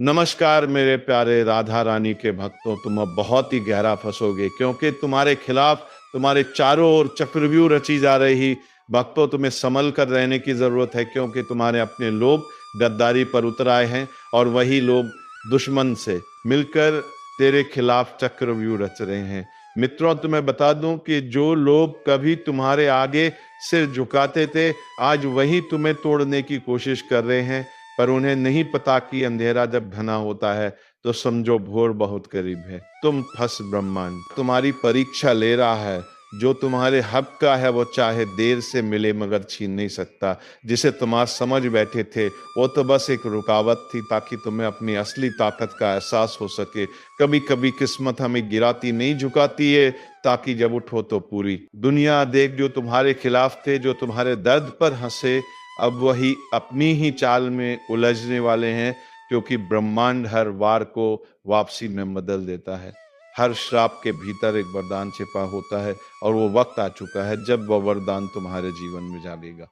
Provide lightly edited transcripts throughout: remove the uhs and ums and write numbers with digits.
नमस्कार मेरे प्यारे राधा रानी के भक्तों, तुम अब बहुत ही गहरा फंसोगे क्योंकि तुम्हारे खिलाफ तुम्हारे चारों ओर चक्रव्यूह रची जा रही। भक्तों, तुम्हें संभल कर रहने की जरूरत है क्योंकि तुम्हारे अपने लोग गद्दारी पर उतर आए हैं और वही लोग दुश्मन से मिलकर तेरे खिलाफ चक्रव्यूह रच रहे हैं। मित्रों, तुम्हें बता दूं कि जो लोग कभी तुम्हारे आगे सिर झुकाते थे, आज वही तुम्हें तोड़ने की कोशिश कर रहे हैं। पर उन्हें नहीं पता कि अंधेरा जब घना होता है तो समझो भोर बहुत करीब है। तुम फंस ब्रह्मांड तुम्हारी परीक्षा ले रहा है। जो तुम्हारे हक का है वो चाहे देर से मिले मगर छीन नहीं सकता। जिसे तुम आज समझ बैठे थे वो तो बस एक रुकावट थी ताकि तुम्हें अपनी असली ताकत का एहसास हो सके। कभी कभी किस्मत हमें गिराती नहीं झुकाती है ताकि जब उठो तो पूरी दुनिया देख। जो तुम्हारे खिलाफ थे, जो तुम्हारे दर्द पर हंसे, अब वही अपनी ही चाल में उलझने वाले हैं क्योंकि ब्रह्मांड हर वार को वापसी में बदल देता है। हर श्राप के भीतर एक वरदान छिपा होता है और वो वक्त आ चुका है जब वह वरदान तुम्हारे जीवन में जागेगा।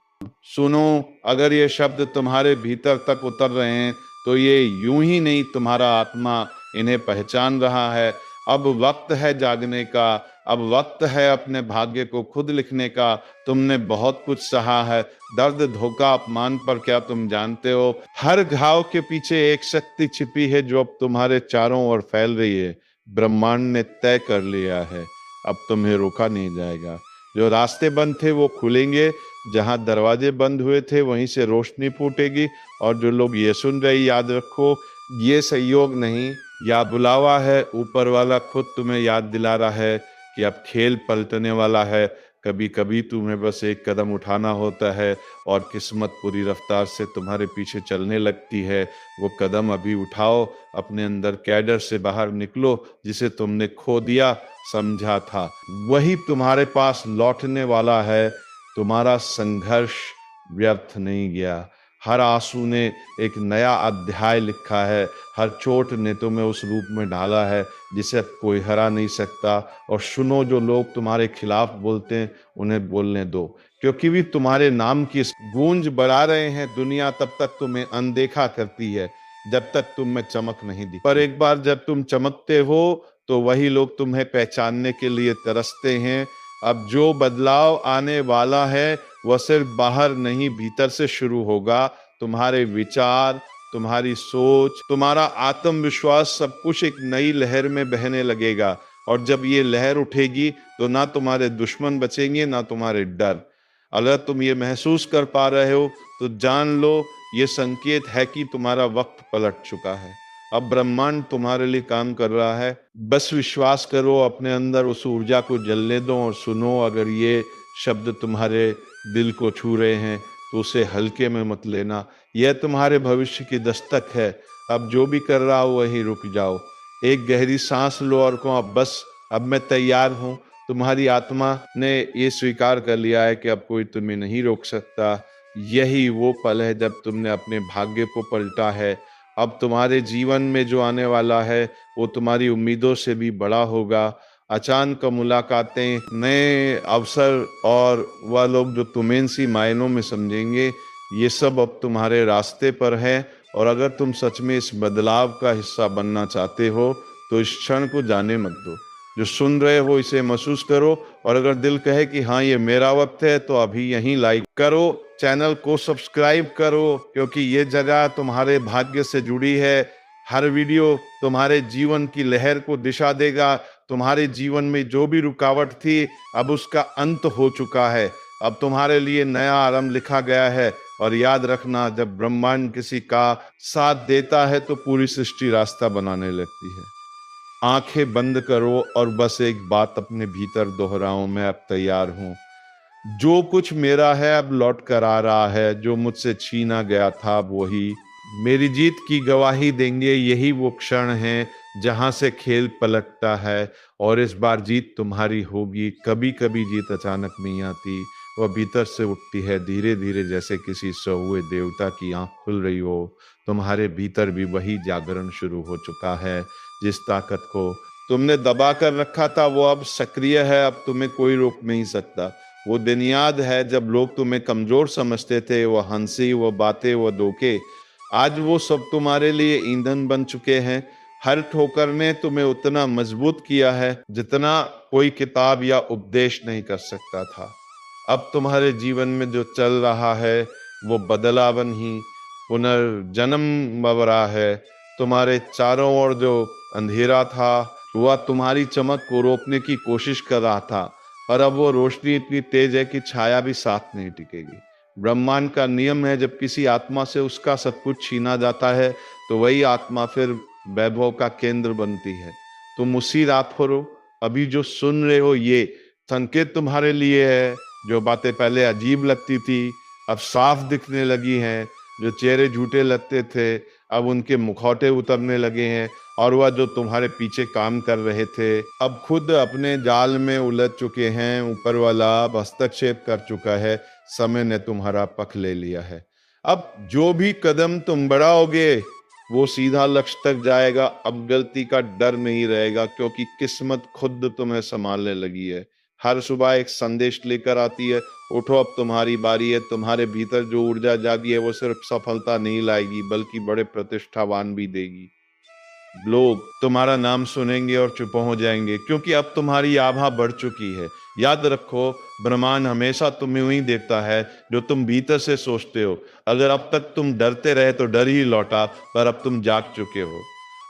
सुनो, अगर ये शब्द तुम्हारे भीतर तक उतर रहे हैं तो ये यूं ही नहीं, तुम्हारा आत्मा इन्हें पहचान रहा है। अब वक्त है जागने का, अब वक्त है अपने भाग्य को खुद लिखने का। तुमने बहुत कुछ सहा है, दर्द, धोखा, अपमान, पर क्या तुम जानते हो हर घाव के पीछे एक शक्ति छिपी है जो अब तुम्हारे चारों ओर फैल रही है। ब्रह्मांड ने तय कर लिया है, अब तुम्हें रोका नहीं जाएगा। जो रास्ते बंद थे वो खुलेंगे, जहां दरवाजे बंद हुए थे वहीं से रोशनी फूटेगी। और जो लोग ये सुन रहे, याद रखो, ये संयोग नहीं, या बुलावा है। ऊपर वाला खुद तुम्हें याद दिला रहा है कि अब खेल पलटने वाला है। कभी कभी तुम्हें बस एक कदम उठाना होता है और किस्मत पूरी रफ्तार से तुम्हारे पीछे चलने लगती है। वो कदम अभी उठाओ, अपने अंदर कैडर से बाहर निकलो। जिसे तुमने खो दिया समझा था वही तुम्हारे पास लौटने वाला है। तुम्हारा संघर्ष व्यर्थ नहीं गया। हर आंसू ने एक नया अध्याय लिखा है। हर चोट ने तुम्हें उस रूप में ढाला है जिसे अब कोई हरा नहीं सकता। और सुनो, जो लोग तुम्हारे खिलाफ बोलते हैं उन्हें बोलने दो, क्योंकि भी तुम्हारे नाम की गूंज बढ़ा रहे हैं। दुनिया तब तक तुम्हें अनदेखा करती है जब तक तुम में चमक नहीं दी, पर एक बार जब तुम चमकते हो तो वही लोग तुम्हें पहचानने के लिए तरसते हैं। अब जो बदलाव आने वाला है वह सिर्फ बाहर नहीं, भीतर से शुरू होगा। तुम्हारे विचार, तुम्हारी सोच, तुम्हारा आत्मविश्वास, सब कुछ एक नई लहर में बहने लगेगा। और जब ये लहर उठेगी तो ना तुम्हारे दुश्मन बचेंगे ना तुम्हारे डर। अगर तुम ये महसूस कर पा रहे हो तो जान लो ये संकेत है कि तुम्हारा वक्त पलट चुका है। अब ब्रह्मांड तुम्हारे लिए काम कर रहा है। बस विश्वास करो, अपने अंदर उस ऊर्जा को जलने दो। और सुनो, अगर ये शब्द तुम्हारे दिल को छू रहे हैं तो उसे हल्के में मत लेना। यह तुम्हारे भविष्य की दस्तक है। अब जो भी कर रहा हो वहीं रुक जाओ, एक गहरी सांस लो और कहो, अब बस, अब मैं तैयार हूँ। तुम्हारी आत्मा ने ये स्वीकार कर लिया है कि अब कोई तुम्हें नहीं रोक सकता। यही वो पल है जब तुमने अपने भाग्य को पलटा है। अब तुम्हारे जीवन में जो आने वाला है वो तुम्हारी उम्मीदों से भी बड़ा होगा। अचानक मुलाकातें, नए अवसर और वह लोग जो तुम्हें सी मायनों में समझेंगे, ये सब अब तुम्हारे रास्ते पर है। और अगर तुम सच में इस बदलाव का हिस्सा बनना चाहते हो तो इस क्षण को जाने मत दो। जो सुन रहे हो इसे महसूस करो। और अगर दिल कहे कि हाँ ये मेरा वक्त है तो अभी यहीं लाइक करो, चैनल को सब्सक्राइब करो, क्योंकि ये जगह तुम्हारे भाग्य से जुड़ी है। हर वीडियो तुम्हारे जीवन की लहर को दिशा देगा। तुम्हारे जीवन में जो भी रुकावट थी अब उसका अंत हो चुका है। अब तुम्हारे लिए नया आरंभ लिखा गया है। और याद रखना, जब ब्रह्मांड किसी का साथ देता है तो पूरी सृष्टि रास्ता बनाने लगती है। आंखें बंद करो और बस एक बात अपने भीतर दोहराओ, मैं अब तैयार हूं। जो कुछ मेरा है अब लौट कर आ रहा है। जो मुझसे छीना गया था वही मेरी जीत की गवाही देंगे। यही वो क्षण है जहां से खेल पलटता है और इस बार जीत तुम्हारी होगी। कभी कभी जीत अचानक नहीं आती, वह भीतर से उठती है धीरे धीरे, जैसे किसी सोए देवता की आंख खुल रही हो। तुम्हारे भीतर भी वही जागरण शुरू हो चुका है। जिस ताकत को तुमने दबा कर रखा था वो अब सक्रिय है। अब तुम्हें कोई रोक नहीं सकता। वो दिन याद है जब लोग तुम्हें कमजोर समझते थे, वो हंसी, वो बातें, वो धोखे। आज वो सब तुम्हारे लिए ईंधन बन चुके हैं। हर ठोकर ने तुम्हें उतना मजबूत किया है जितना कोई किताब या उपदेश नहीं कर सकता था। अब तुम्हारे जीवन में जो चल रहा है वो बदलावन ही पुनर्जन्म बन रहा है। तुम्हारे चारों ओर जो अंधेरा था वह तुम्हारी चमक को रोकने की कोशिश कर रहा था, और अब वो रोशनी इतनी तेज है कि छाया भी साथ नहीं टिकेगी। ब्रह्मांड का नियम है, जब किसी आत्मा से उसका सब कुछ छीना जाता है तो वही आत्मा फिर वैभव का केंद्र बनती है। तुम उसी रात हो रो। अभी जो सुन रहे हो ये संकेत तुम्हारे लिए है। जो बातें पहले अजीब लगती थी अब साफ दिखने लगी हैं। जो चेहरे झूठे लगते थे अब उनके मुखौटे उतरने लगे हैं, और वह जो तुम्हारे पीछे काम कर रहे थे अब खुद अपने जाल में उलझ चुके हैं। ऊपर वाला अब हस्तक्षेप कर चुका है। समय ने तुम्हारा पक्ष ले लिया है। अब जो भी कदम तुम बढ़ाओगे वो सीधा लक्ष्य तक जाएगा। अब गलती का डर नहीं रहेगा, क्योंकि किस्मत खुद तुम्हें संभालने लगी है। हर सुबह एक संदेश लेकर आती है, उठो अब तुम्हारी बारी है। तुम्हारे भीतर जो ऊर्जा जागी है वो सिर्फ सफलता नहीं लाएगी बल्कि बड़े प्रतिष्ठावान भी देगी। लोग तुम्हारा नाम सुनेंगे और चुप हो जाएंगे, क्योंकि अब तुम्हारी आभा बढ़ चुकी है। याद रखो, ब्रह्मांड हमेशा तुम्हें वही देखता है जो तुम भीतर से सोचते हो। अगर अब तक तुम डरते रहे तो डर ही लौटा, पर अब तुम जाग चुके हो।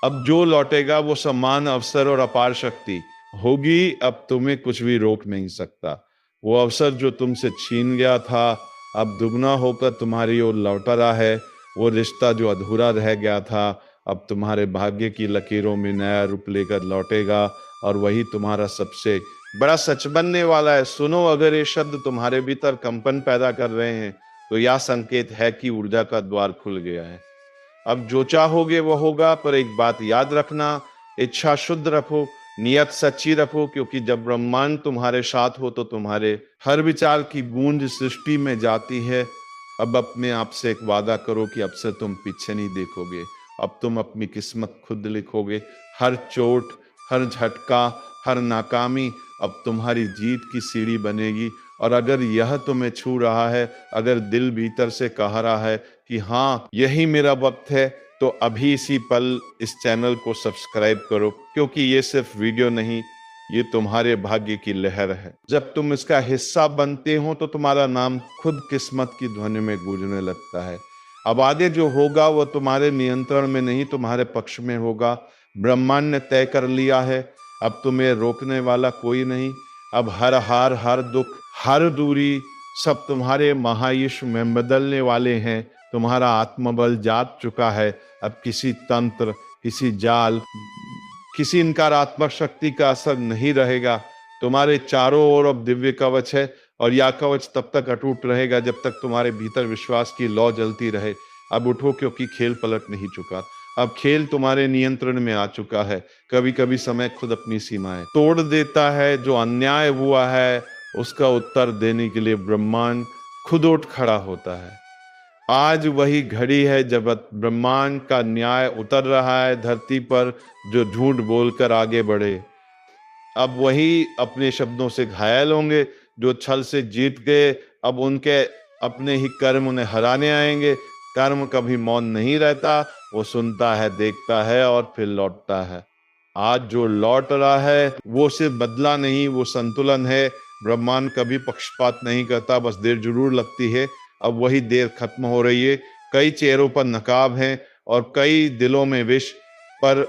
अब जो लौटेगा वो सम्मान, अवसर और अपार शक्ति होगी। अब तुम्हें कुछ भी रोक नहीं सकता। वो अवसर जो तुमसे छीन गया था अब दुगना होकर तुम्हारी ओर लौट रहा है। वो रिश्ता जो अधूरा रह गया था अब तुम्हारे भाग्य की लकीरों में नया रूप लेकर लौटेगा, और वही तुम्हारा सबसे बड़ा सच बनने वाला है। सुनो, अगर ये शब्द तुम्हारे भीतर कंपन पैदा कर रहे हैं तो यह संकेत है कि ऊर्जा का द्वार खुल गया है। अब जो चाहोगे वो होगा, पर एक बात याद रखना, इच्छा शुद्ध रखो, नियत सच्ची रखो, क्योंकि जब ब्रह्मांड तुम्हारे साथ हो तो तुम्हारे हर विचार की गूंज सृष्टि में जाती है। अब अपने आप से एक वादा करो कि अब से तुम पीछे नहीं देखोगे। अब तुम अपनी किस्मत खुद लिखोगे। हर चोट, हर झटका, हर नाकामी अब तुम्हारी जीत की सीढ़ी बनेगी। और अगर यह तुम्हें छू रहा है, अगर दिल भीतर से कह रहा है कि हाँ यही मेरा वक्त है, तो अभी इसी पल इस चैनल को सब्सक्राइब करो, क्योंकि ये सिर्फ वीडियो नहीं, ये तुम्हारे भाग्य की लहर है। जब तुम इसका हिस्सा बनते हो तो तुम्हारा नाम खुद किस्मत की ध्वनि में गूंजने लगता है। अब आगे जो होगा वो तुम्हारे नियंत्रण में नहीं, तुम्हारे पक्ष में होगा। ब्रह्मांड ने तय कर लिया है, अब तुम्हें रोकने वाला कोई नहीं। अब हर हार, हर दुख, हर दूरी सब तुम्हारे महायश में बदलने वाले हैं। तुम्हारा आत्मबल जाग चुका है। अब किसी तंत्र, किसी जाल, किसी नकारात्मक शक्ति का असर नहीं रहेगा। तुम्हारे चारों ओर अब दिव्य कवच है, और यह कवच तब तक अटूट रहेगा जब तक तुम्हारे भीतर विश्वास की लौ जलती रहे। अब उठो, क्योंकि खेल पलट नहीं चुका। अब खेल तुम्हारे नियंत्रण में आ चुका है। कभी कभी समय खुद अपनी सीमाएं तोड़ देता है। जो अन्याय हुआ है उसका उत्तर देने के लिए ब्रह्मांड खुद उठ खड़ा होता है। आज वही घड़ी है जब ब्रह्मांड का न्याय उतर रहा है धरती पर। जो झूठ बोलकर आगे बढ़े अब वही अपने शब्दों से घायल होंगे। जो छल से जीत गए अब उनके अपने ही कर्म उन्हें हराने आएंगे। कर्म कभी मौन नहीं रहता, वो सुनता है, देखता है और फिर लौटता है। आज जो लौट रहा है वो सिर्फ बदला नहीं, वो संतुलन है। ब्रह्मांड कभी पक्षपात नहीं करता, बस देर जरूर लगती है। अब वही देर खत्म हो रही है। कई चेहरों पर नकाब हैं और कई दिलों में विष, पर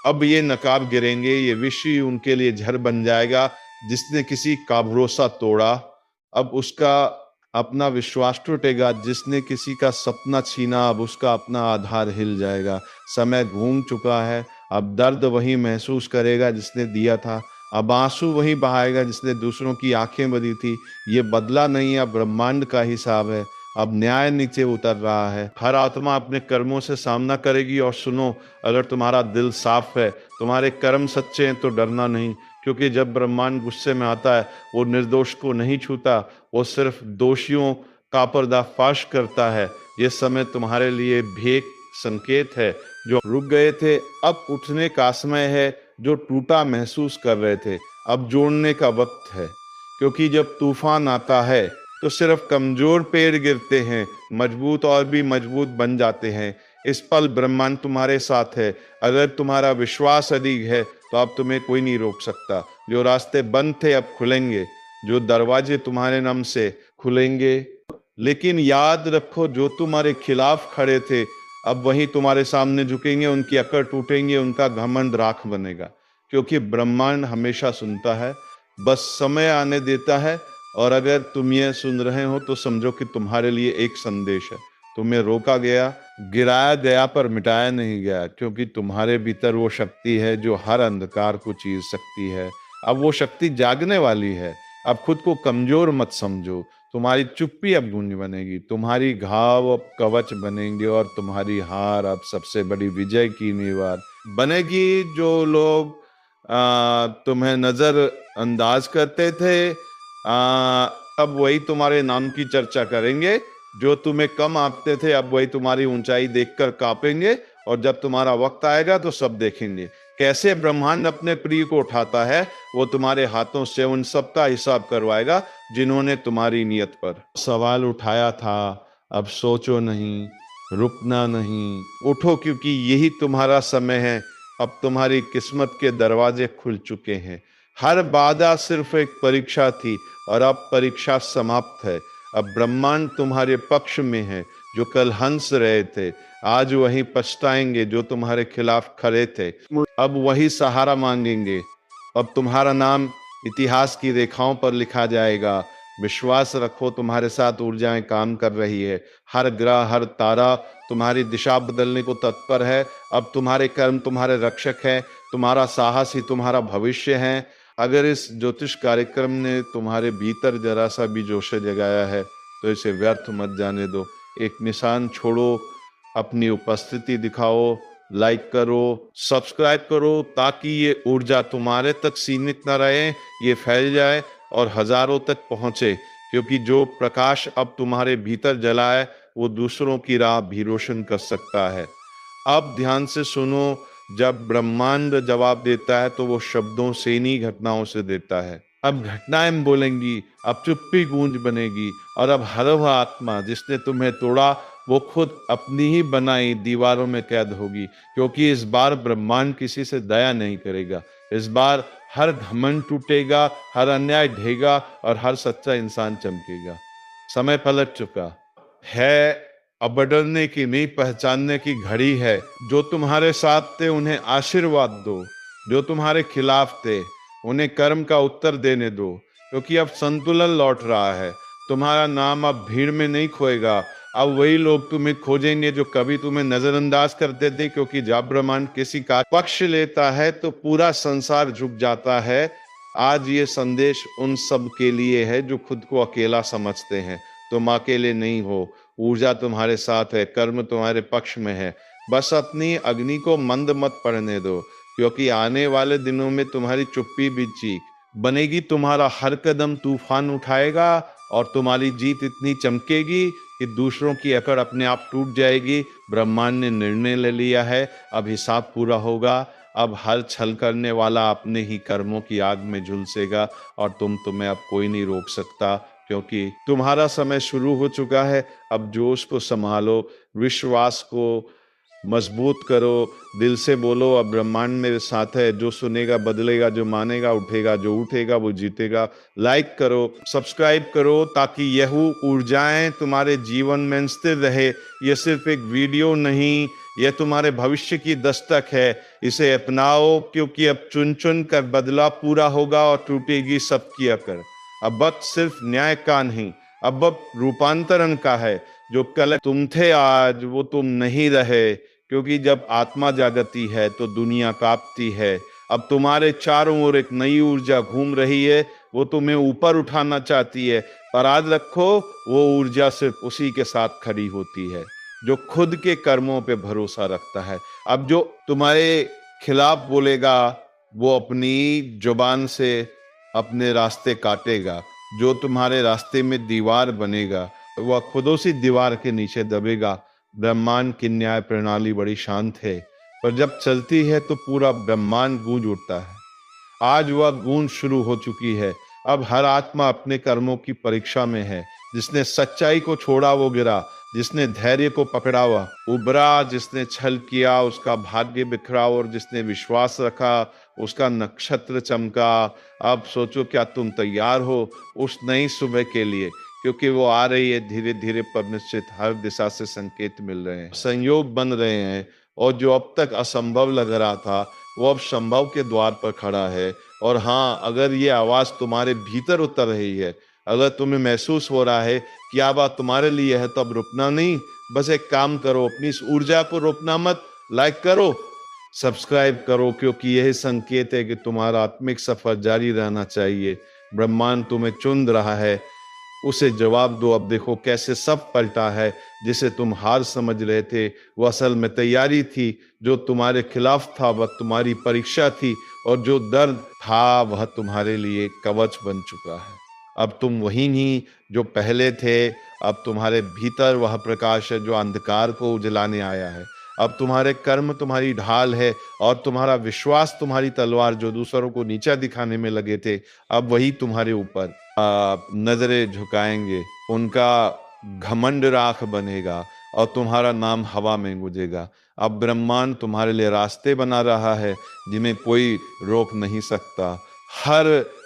अब ये नकाब गिरेंगे, ये विष ही उनके लिए झर बन जाएगा। जिसने किसी का भरोसा तोड़ा अब उसका अपना विश्वास टूटेगा। जिसने किसी का सपना छीना अब उसका अपना आधार हिल जाएगा। समय घूम चुका है, अब दर्द वही महसूस करेगा जिसने दिया था। अब आंसू वही बहाएगा जिसने दूसरों की आंखें बदी थी। ये बदला नहीं, अब ब्रह्मांड का हिसाब है। अब न्याय नीचे उतर रहा है। हर आत्मा अपने कर्मों से सामना करेगी। और सुनो, अगर तुम्हारा दिल साफ है, तुम्हारे कर्म सच्चे हैं, तो डरना नहीं। क्योंकि जब ब्रह्मांड गुस्से में आता है वो निर्दोष को नहीं छूता, वो सिर्फ दोषियों का पर्दाफाश करता है। ये समय तुम्हारे लिए भी एक संकेत है। जो रुक गए थे अब उठने का समय है। जो टूटा महसूस कर रहे थे अब जोड़ने का वक्त है। क्योंकि जब तूफान आता है तो सिर्फ कमजोर पेड़ गिरते हैं, मजबूत और भी मजबूत बन जाते हैं। इस पल ब्रह्मांड तुम्हारे साथ है। अगर तुम्हारा विश्वास अधिक है तो अब तुम्हें कोई नहीं रोक सकता। जो रास्ते बंद थे अब खुलेंगे, जो दरवाजे तुम्हारे नाम से खुलेंगे। लेकिन याद रखो, जो तुम्हारे खिलाफ खड़े थे अब वही तुम्हारे सामने झुकेंगे, उनकी अकड़ टूटेंगे, उनका घमंड राख बनेगा। क्योंकि ब्रह्मांड हमेशा सुनता है, बस समय आने देता है। और अगर तुम ये सुन रहे हो तो समझो कि तुम्हारे लिए एक संदेश है। तुम्हें रोका गया, गिराया गया, पर मिटाया नहीं गया, क्योंकि तुम्हारे भीतर वो शक्ति है जो हर अंधकार को चीर सकती है। अब वो शक्ति जागने वाली है। अब खुद को कमजोर मत समझो। तुम्हारी चुप्पी अब गूंज बनेगी, तुम्हारी घाव अब कवच बनेंगे, और तुम्हारी हार अब सबसे बड़ी विजय की नींव बनेगी। जो लोग तुम्हें नजर अंदाज करते थे अब वही तुम्हारे नाम की चर्चा करेंगे। जो तुम्हें कम आंकते थे अब वही तुम्हारी ऊंचाई देखकर कांपेंगे। और जब तुम्हारा वक्त आएगा तो सब देखेंगे कैसे ब्रह्मांड अपने प्रिय को उठाता है। वो तुम्हारे हाथों से उन सब का हिसाब करवाएगा जिन्होंने तुम्हारी नियत पर सवाल उठाया था। अब सोचो नहीं, रुकना नहीं, उठो, क्योंकि यही तुम्हारा समय है। अब तुम्हारी किस्मत के दरवाजे खुल चुके हैं। हर बाधा सिर्फ एक परीक्षा थी और अब परीक्षा समाप्त है। अब ब्रह्मांड तुम्हारे पक्ष में है। जो कल हंस रहे थे आज वही पछताएंगे, जो तुम्हारे खिलाफ खड़े थे अब वही सहारा मांगेंगे। अब तुम्हारा नाम इतिहास की रेखाओं पर लिखा जाएगा। विश्वास रखो, तुम्हारे साथ ऊर्जाएं काम कर रही है। हर ग्रह, हर तारा तुम्हारी दिशा बदलने को तत्पर है। अब तुम्हारे कर्म तुम्हारे रक्षक हैं, तुम्हारा साहस ही तुम्हारा भविष्य है। अगर इस ज्योतिष कार्यक्रम ने तुम्हारे भीतर जरा सा भी जोश जगाया है तो इसे व्यर्थ मत जाने दो। एक निशान छोड़ो, अपनी उपस्थिति दिखाओ, लाइक करो, सब्सक्राइब करो, ताकि ये ऊर्जा तुम्हारे तक सीमित न रहे, ये फैल जाए और हजारों तक पहुंचे। क्योंकि जो प्रकाश अब तुम्हारे भीतर जला है वो दूसरों की राह भी रोशन कर सकता है। अब ध्यान से सुनो, जब ब्रह्मांड जवाब देता है तो वो शब्दों से नहीं, घटनाओं से देता है। अब घटनाएं बोलेंगी, अब चुप्पी गूंज बनेगी, और अब हर वह आत्मा जिसने तुम्हें तोड़ा वो खुद अपनी ही बनाई दीवारों में कैद होगी। क्योंकि इस बार ब्रह्मांड किसी से दया नहीं करेगा। इस बार हर घमंड टूटेगा, हर अन्याय ढहेगा और हर सच्चा इंसान चमकेगा। समय पलट चुका है, अब बदलने की नहीं, पहचानने की घड़ी है। जो तुम्हारे साथ थे उन्हें आशीर्वाद दो, जो तुम्हारे खिलाफ थे उन्हें कर्म का उत्तर देने दो। क्योंकि अब संतुलन लौट रहा है। तुम्हारा नाम अब भीड़ में नहीं खोएगा। अब वही लोग तुम्हें खोजेंगे जो कभी तुम्हें नजरअंदाज करते थे। क्योंकि जब ब्रह्मांड किसी का पक्ष लेता है तो पूरा संसार झुक जाता है। आज ये संदेश उन सब के लिए है जो खुद को अकेला समझते हैं। तुम अकेले नहीं हो, ऊर्जा तुम्हारे साथ है, कर्म तुम्हारे पक्ष में है। बस अपनी अग्नि को मंद मत पड़ने दो, क्योंकि आने वाले दिनों में तुम्हारी चुप्पी भी चीख बनेगी। तुम्हारा हर कदम तूफान उठाएगा और तुम्हारी जीत इतनी चमकेगी कि दूसरों की अकड़ अपने आप टूट जाएगी। ब्रह्मांड ने निर्णय ले लिया है, अब हिसाब पूरा होगा। अब हर छल करने वाला अपने ही कर्मों की आग में झुलसेगा और तुम्हें अब कोई नहीं रोक सकता। क्योंकि तुम्हारा समय शुरू हो चुका है। अब जोश को संभालो, विश्वास को मजबूत करो, दिल से बोलो अब ब्रह्मांड मेरे साथ है। जो सुनेगा बदलेगा, जो मानेगा उठेगा, जो उठेगा वो जीतेगा। लाइक करो, सब्सक्राइब करो, ताकि यह ऊर्जाएं तुम्हारे जीवन में स्थिर रहे। ये सिर्फ एक वीडियो नहीं, यह तुम्हारे भविष्य की दस्तक है। इसे अपनाओ, क्योंकि अब चुन चुन कर बदला पूरा होगा और टूटेगी सबकी अकड़। अब वक्त सिर्फ न्याय का नहीं, अब रूपांतरण का है। जो कल तुम थे आज वो तुम नहीं रहे। क्योंकि जब आत्मा जागती है तो दुनिया कांपती है। अब तुम्हारे चारों ओर एक नई ऊर्जा घूम रही है, वो तुम्हें ऊपर उठाना चाहती है। पर याद रखो, वो ऊर्जा सिर्फ उसी के साथ खड़ी होती है जो खुद के कर्मों पे भरोसा रखता है। अब जो तुम्हारे खिलाफ बोलेगा वो अपनी जुबान से अपने रास्ते काटेगा। जो तुम्हारे रास्ते में दीवार बनेगा वह खुद उसी दीवार के नीचे दबेगा। ब्रह्मांड की न्याय प्रणाली बड़ी शांत है, पर जब चलती है तो पूरा ब्रह्मांड गूंज उठता है। आज वह गूंज शुरू हो चुकी है। अब हर आत्मा अपने कर्मों की परीक्षा में है। जिसने सच्चाई को छोड़ा वो गिरा, जिसने धैर्य को पकड़ा हुआ उबरा, जिसने छल किया उसका भाग्य बिखरा, और जिसने विश्वास रखा उसका नक्षत्र चमका। अब सोचो, क्या तुम तैयार हो उस नई सुबह के लिए? क्योंकि वो आ रही है धीरे धीरे, पर निश्चित हर दिशा से संकेत मिल रहे हैं, संयोग बन रहे हैं, और जो अब तक असंभव लग रहा था वो अब संभव के द्वार पर खड़ा है। और हाँ, अगर ये आवाज तुम्हारे भीतर उतर रही है, अगर तुम्हें महसूस हो रहा है कि यह बात तुम्हारे लिए है, तो अब रुकना नहीं, बस एक काम करो, अपनी इस ऊर्जा को रोकना मत। लाइक करो, सब्सक्राइब करो, क्योंकि यही संकेत है कि तुम्हारा आत्मिक सफर जारी रहना चाहिए। ब्रह्मांड तुम्हें चुन रहा है, उसे जवाब दो। अब देखो कैसे सब पलटा है। जिसे तुम हार समझ रहे थे वो असल में तैयारी थी, जो तुम्हारे खिलाफ था वह तुम्हारी परीक्षा थी, और जो दर्द था वह तुम्हारे लिए कवच बन चुका है। अब तुम वही नहीं जो पहले थे, अब तुम्हारे भीतर वह प्रकाश है जो अंधकार को उजलाने आया है। अब तुम्हारे कर्म तुम्हारी ढाल है, और तुम्हारा विश्वास तुम्हारी तलवार, जो दूसरों को नीचा दिखाने में लगे थे, अब वही तुम्हारे ऊपर नजरें झुकाएंगे। उनका घमंड राख बनेगा, और तुम्हारा नाम हवा में गूंजेगा। अब ब्रह्मांड तुम्हारे लिए रास्ते बना रहा है जिन्हें कोई रोक नहीं सकता। हर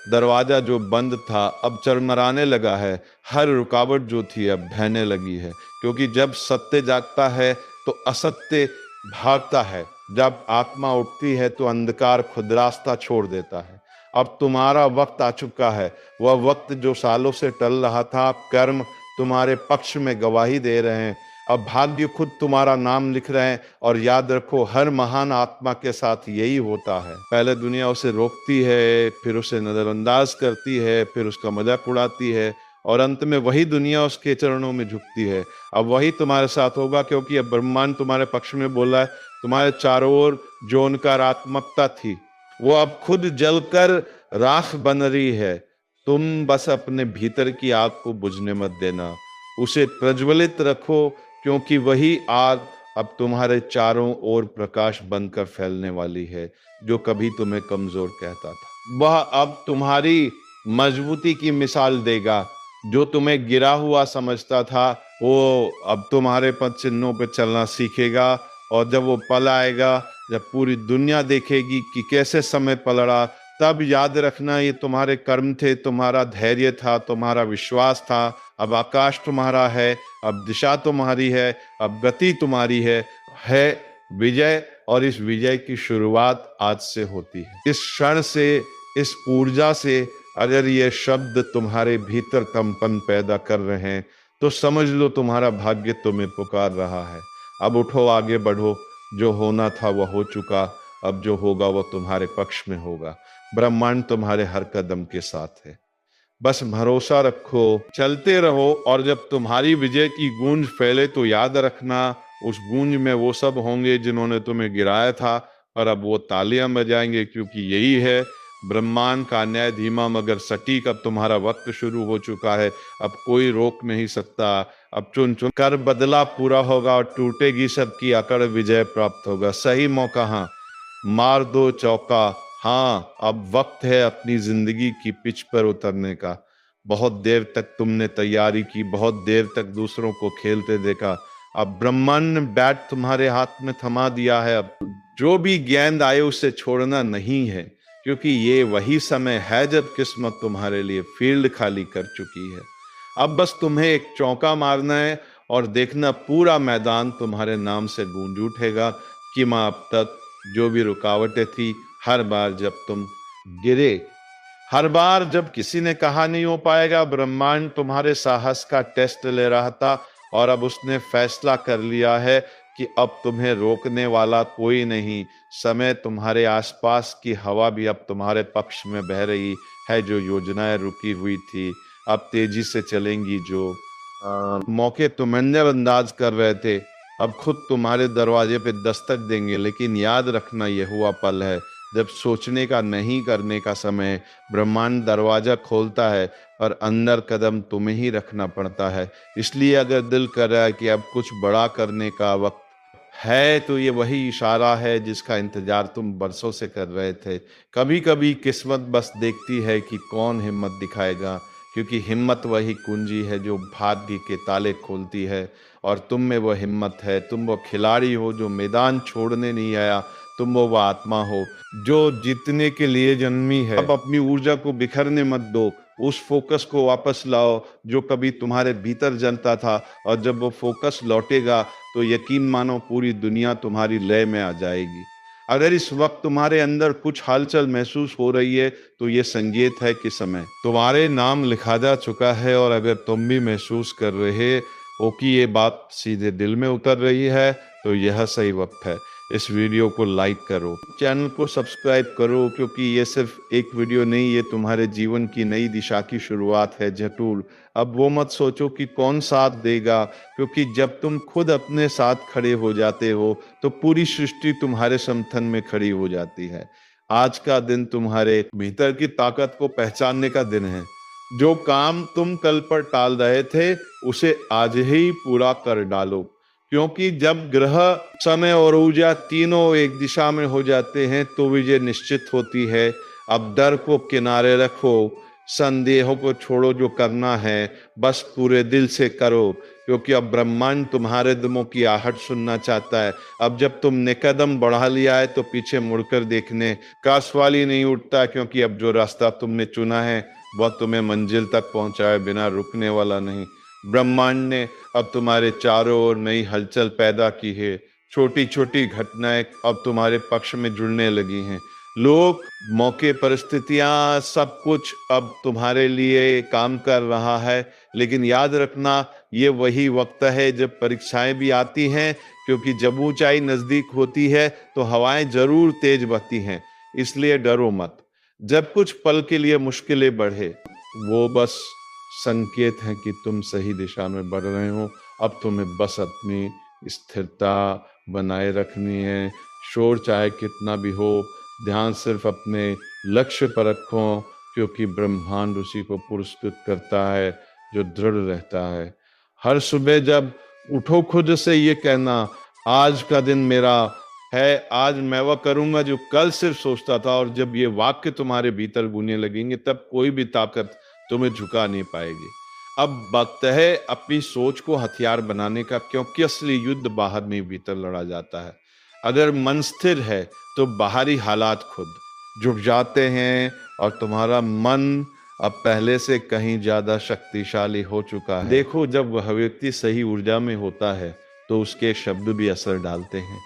दरवाजा जो बंद था अब चरमराने लगा है, हर रुकावट जो थी अब बहने लगी है, क्योंकि जब सत्य जागता है तो असत्य भागता है। जब आत्मा उठती है तो अंधकार खुद रास्ता छोड़ देता है। अब तुम्हारा वक्त आ चुका है, वह वक्त जो सालों से टल रहा था। कर्म तुम्हारे पक्ष में गवाही दे रहे हैं, अब भाग्य खुद तुम्हारा नाम लिख रहे हैं। और याद रखो, हर महान आत्मा के साथ यही होता है। पहले दुनिया उसे रोकती है, फिर उसे नजरअंदाज करती है, फिर उसका मजाक उड़ाती है, और अंत में वही दुनिया उसके चरणों में झुकती है। अब वही तुम्हारे साथ होगा, क्योंकि अब ब्रह्मांड तुम्हारे पक्ष में बोला है। तुम्हारे चारों ओर जो नकारात्मकता थी वो अब खुद जलकर राख बन रही है। तुम बस अपने भीतर की आग को बुझने मत देना, उसे प्रज्वलित रखो, क्योंकि वही आग अब तुम्हारे चारों ओर प्रकाश बनकर फैलने वाली है। जो कभी तुम्हें कमजोर कहता था वह अब तुम्हारी मजबूती की मिसाल देगा। जो तुम्हें गिरा हुआ समझता था वो अब तुम्हारे पद चिन्हों पर चलना सीखेगा। और जब वो पल आएगा, जब पूरी दुनिया देखेगी कि कैसे समय पलड़ा, तब याद रखना ये तुम्हारे कर्म थे, तुम्हारा धैर्य था, तुम्हारा विश्वास था। अब आकाश तुम्हारा है, अब दिशा तुम्हारी है, अब गति तुम्हारी है विजय। और इस विजय की शुरुआत आज से होती है, इस क्षण से, इस ऊर्जा से। अगर ये शब्द तुम्हारे भीतर कंपन पैदा कर रहे हैं तो समझ लो तुम्हारा भाग्य तुम्हें पुकार रहा है। अब उठो, आगे बढ़ो, जो होना था वह हो चुका, अब जो होगा वह तुम्हारे पक्ष में होगा। ब्रह्मांड तुम्हारे हर कदम के साथ है, बस भरोसा रखो, चलते रहो। और जब तुम्हारी विजय की गूंज फैले तो याद रखना, उस गूंज में वो सब होंगे जिन्होंने तुम्हें गिराया था, और अब वो तालियां बजाएंगे, क्योंकि यही है ब्रह्मांड का न्याय, धीमा मगर सटीक। अब तुम्हारा वक्त शुरू हो चुका है, अब कोई रोक नहीं सकता। अब चुन चुन कर बदला पूरा होगा, और टूटेगी सबकी अकड़, विजय प्राप्त होगा। सही मौका, हाँ, मार दो चौका। हाँ, अब वक्त है अपनी जिंदगी की पिच पर उतरने का। बहुत देर तक तुमने तैयारी की, बहुत देर तक दूसरों को खेलते देखा, अब ब्रह्मांड ने बैट तुम्हारे हाथ में थमा दिया है। अब जो भी गेंद आए उसे छोड़ना नहीं है, क्योंकि ये वही समय है जब किस्मत तुम्हारे लिए फील्ड खाली कर चुकी है। अब बस तुम्हें एक चौका मारना है, और देखना पूरा मैदान तुम्हारे नाम से गूंज उठेगा। कि माँ, अब तक जो भी रुकावटें थी, हर बार जब तुम गिरे, हर बार जब किसी ने कहा नहीं हो पाएगा, ब्रह्मांड तुम्हारे साहस का टेस्ट ले रहा था। और अब उसने फैसला कर लिया है कि अब तुम्हें रोकने वाला कोई नहीं। समय तुम्हारे आसपास की हवा भी अब तुम्हारे पक्ष में बह रही है। जो योजनाएं रुकी हुई थी अब तेजी से चलेंगी। जो मौके तुम नजरअंदाज कर रहे थे अब खुद तुम्हारे दरवाजे पे दस्तक देंगे। लेकिन याद रखना, यह हुआ पल है जब सोचने का नहीं करने का समय। ब्रह्मांड दरवाजा खोलता है और अंदर कदम तुम्हें ही रखना पड़ता है। इसलिए अगर दिल कर रहा है कि अब कुछ बड़ा करने का वक्त है, तो ये वही इशारा है जिसका इंतजार तुम बरसों से कर रहे थे। कभी कभी किस्मत बस देखती है कि कौन हिम्मत दिखाएगा, क्योंकि हिम्मत वही कुंजी है जो भाग्य के ताले खोलती है। और तुम में वो हिम्मत है, तुम वो खिलाड़ी हो जो मैदान छोड़ने नहीं आया, तुम वो आत्मा हो जो जीतने के लिए जन्मी है। अब अपनी ऊर्जा को बिखरने मत दो, उस फोकस को वापस लाओ जो कभी तुम्हारे भीतर जलता था, और जब वो फोकस लौटेगा तो यकीन मानो पूरी दुनिया तुम्हारी लय में आ जाएगी। अगर इस वक्त तुम्हारे अंदर कुछ हलचल महसूस हो रही है तो ये संकेत है कि समय तुम्हारे नाम लिखा जा चुका है, और अगर तुम भी महसूस कर रहे हो कि ये बात सीधे दिल में उतर रही है तो यह सही वक्त है। इस वीडियो को लाइक करो, चैनल को सब्सक्राइब करो, क्योंकि ये सिर्फ एक वीडियो नहीं, ये तुम्हारे जीवन की नई दिशा की शुरुआत है जटूल। अब वो मत सोचो कि कौन साथ देगा, क्योंकि जब तुम खुद अपने साथ खड़े हो जाते हो तो पूरी सृष्टि तुम्हारे समर्थन में खड़ी हो जाती है। आज का दिन तुम्हारे भीतर की ताकत को पहचानने का दिन है। जो काम तुम कल पर टाल रहे थे उसे आज ही पूरा कर डालो, क्योंकि जब ग्रह, समय और ऊर्जा तीनों एक दिशा में हो जाते हैं तो विजय निश्चित होती है। अब डर को किनारे रखो, संदेहों को छोड़ो, जो करना है बस पूरे दिल से करो, क्योंकि अब ब्रह्मांड तुम्हारे दिलों की आहट सुनना चाहता है। अब जब तुमने कदम बढ़ा लिया है तो पीछे मुड़कर देखने का सवाल ही नहीं उठता, क्योंकि अब जो रास्ता तुमने चुना है वह तुम्हें मंजिल तक पहुंचाए बिना रुकने वाला नहीं। ब्रह्मांड ने अब तुम्हारे चारों ओर नई हलचल पैदा की है। छोटी छोटी घटनाएं अब तुम्हारे पक्ष में जुड़ने लगी हैं। लोग, मौके, परिस्थितियां, सब कुछ अब तुम्हारे लिए काम कर रहा है। लेकिन याद रखना, ये वही वक्त है जब परीक्षाएं भी आती हैं, क्योंकि जब ऊंचाई नजदीक होती है तो हवाएं जरूर तेज बहती हैं। इसलिए डरो मत। जब कुछ पल के लिए मुश्किलें बढ़े, वो बस संकेत है कि तुम सही दिशा में बढ़ रहे हो। अब तुम्हें बस अपनी स्थिरता बनाए रखनी है। शोर चाहे कितना भी हो, ध्यान सिर्फ अपने लक्ष्य पर रखो, क्योंकि ब्रह्मांड उसी को पुरस्कृत करता है जो दृढ़ रहता है। हर सुबह जब उठो, खुद से ये कहना, आज का दिन मेरा है, आज मैं वह करूंगा जो कल सिर्फ सोचता था। और जब ये वाक्य तुम्हारे भीतर गूंजने लगेंगे तब कोई भी ताकत तुम्हें झुका नहीं पाएगी। अब वक्त है अपनी सोच को हथियार बनाने का, क्योंकि असली युद्ध बाहर नहीं भीतर लड़ा जाता है। अगर मन स्थिर है तो बाहरी हालात खुद जुट जाते हैं, और तुम्हारा मन अब पहले से कहीं ज्यादा शक्तिशाली हो चुका है। देखो, जब वह व्यक्ति सही ऊर्जा में होता है तो उसके शब्द भी असर डालते हैं,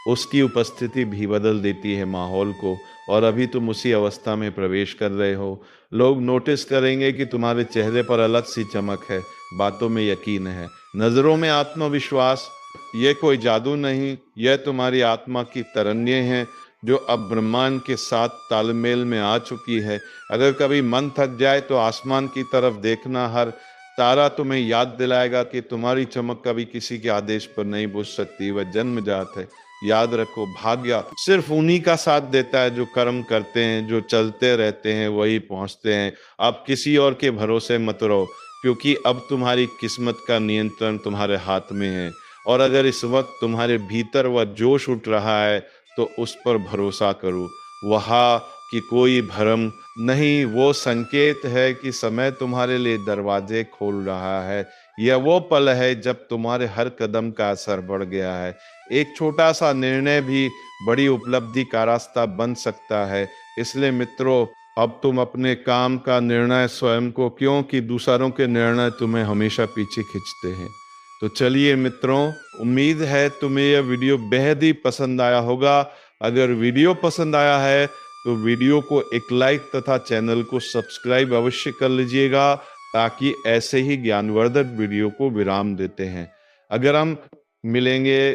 उसकी उपस्थिति भी बदल देती है माहौल को। और अभी तुम उसी अवस्था में प्रवेश कर रहे हो। लोग नोटिस करेंगे कि तुम्हारे चेहरे पर अलग सी चमक है, बातों में यकीन है, नजरों में आत्मविश्वास। ये कोई जादू नहीं, यह तुम्हारी आत्मा की तरंगें हैं जो अब ब्रह्मांड के साथ तालमेल में आ चुकी है। अगर कभी मन थक जाए तो आसमान की तरफ देखना, हर तारा तुम्हें याद दिलाएगा कि तुम्हारी चमक कभी किसी के आदेश पर नहीं बुझ सकती, वह जन्मजात है। याद रखो, भाग्य सिर्फ उन्हीं का साथ देता है जो कर्म करते हैं, जो चलते रहते हैं वही पहुंचते हैं। आप किसी और के भरोसे मत रहो, क्योंकि अब तुम्हारी किस्मत का नियंत्रण तुम्हारे हाथ में है। और अगर इस वक्त तुम्हारे भीतर वह जोश उठ रहा है तो उस पर भरोसा करो। वहाँ कि कोई भ्रम नहीं, वो संकेत है कि समय तुम्हारे लिए दरवाजे खोल रहा है। यह वो पल है जब तुम्हारे हर कदम का असर बढ़ गया है। एक छोटा सा निर्णय भी बड़ी उपलब्धि का रास्ता बन सकता है। इसलिए मित्रों, अब तुम अपने काम का निर्णय स्वयं को, क्योंकि दूसरों के निर्णय तुम्हें हमेशा पीछे खींचते हैं। तो चलिए मित्रों, उम्मीद है तुम्हें यह वीडियो बेहद ही पसंद आया होगा। अगर वीडियो पसंद आया है तो वीडियो को एक लाइक तथा चैनल को सब्सक्राइब अवश्य कर लीजिएगा, ताकि ऐसे ही ज्ञानवर्धक वीडियो को विराम देते हैं। अगर हम मिलेंगे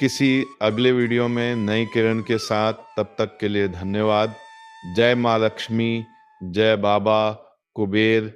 किसी अगले वीडियो में नई किरण के साथ, तब तक के लिए धन्यवाद। जय माँ लक्ष्मी, जय बाबा कुबेर,